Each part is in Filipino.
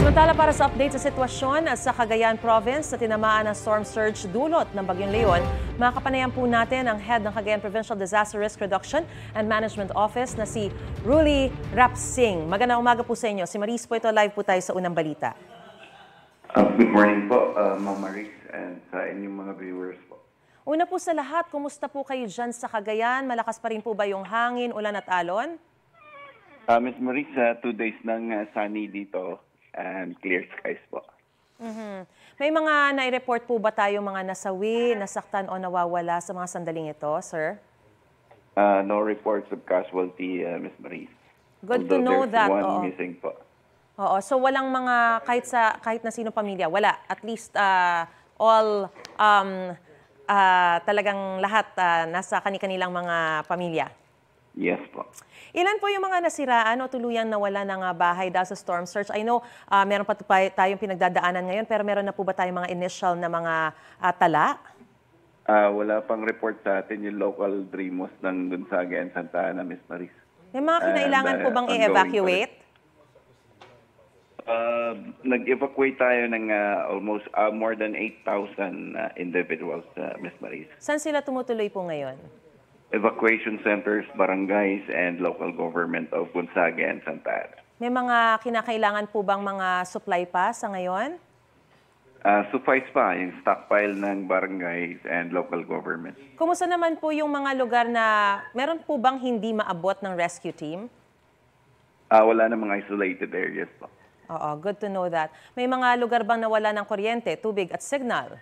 Samantala para sa update sa sitwasyon sa Cagayan Province na tinamaan ng storm surge dulot ng Bagyong Leon, makakapanayan po natin ang head ng Cagayan Provincial Disaster Risk Reduction and Management Office na si Ruli Rapsing. Magandang umaga po sa inyo. Si Maris po ito, live po tayo sa unang balita. Good morning po, Ma'am Maris, and sa inyong mga viewers po. Una po sa lahat, kumusta po kayo dyan sa Cagayan? Malakas pa rin po ba yung hangin, ulan at alon? Ms. Maris, 2 days ng sunny dito and clear skies po. May mga nai-report po ba tayo mga nasawi, nasaktan o nawawala sa mga sandaling ito, sir? No reports of casualty, Ms. Maris. Good to know that. There's one missing po. Oo, so walang mga kahit na sino pamilya, wala. At least all talagang lahat nasa kani-kanilang mga pamilya. Yes po. Ilan po yung mga nasiraan o tuluyang nawala ng bahay dahil sa storm surge? I know meron pa tayong pinagdadaanan ngayon, pero meron na po ba tayong mga initial na mga tala? Wala pang report sa atin yung local DREAMOS ng Gonzaga and Santa Ana, Ms. Maris. May mga kinailangan po bang i-evacuate? Nag-evacuate tayo ng almost more than 8,000 individuals, Ms. Maris. Saan sila tumutuloy po ngayon? Evacuation centers, barangays, and local government of Gonzaga and Santa Ana. May mga kinakailangan po bang mga supply pa sa ngayon? Suffice pa yung stockpile ng barangays and local government. Kumusta naman po yung mga lugar na meron po bang hindi maabot ng rescue team? Wala na mga isolated areas po. Oo, good to know that. May mga lugar bang nawala ng kuryente, tubig at signal?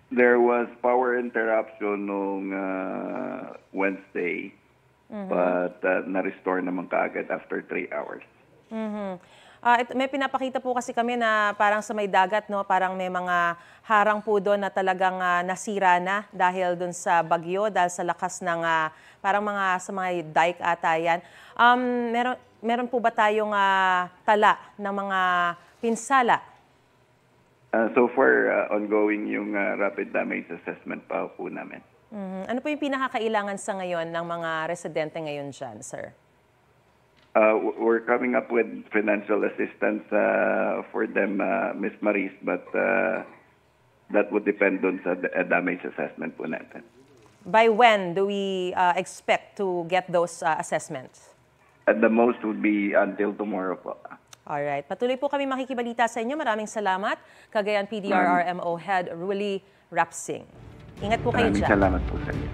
There was power interruption noong Wednesday, but na-restore naman kaagad after 3 hours. May pinapakita po kasi kami na parang sa may dagat, no? Parang may mga harang po doon na talagang nasira na dahil doon sa bagyo, dahil sa lakas ng parang sa mga dike ata yan. Meron po ba tayong tala ng mga pinsala? So far, ongoing yung rapid damage assessment pa po namin. Ano po yung pinakakailangan sa ngayon ng mga residente ngayon dyan, sir? We're coming up with financial assistance for them, Ms. Maris, but that would depend on sa damage assessment po natin. By when do we expect to get those assessments? At the most would be until tomorrow po. Alright. Patuloy po kami makikibalita sa inyo. Maraming salamat. Cagayan PDRRMO Head Ruli Rapsing. Ingat po kayo dyan. Maraming salamat po sa inyo.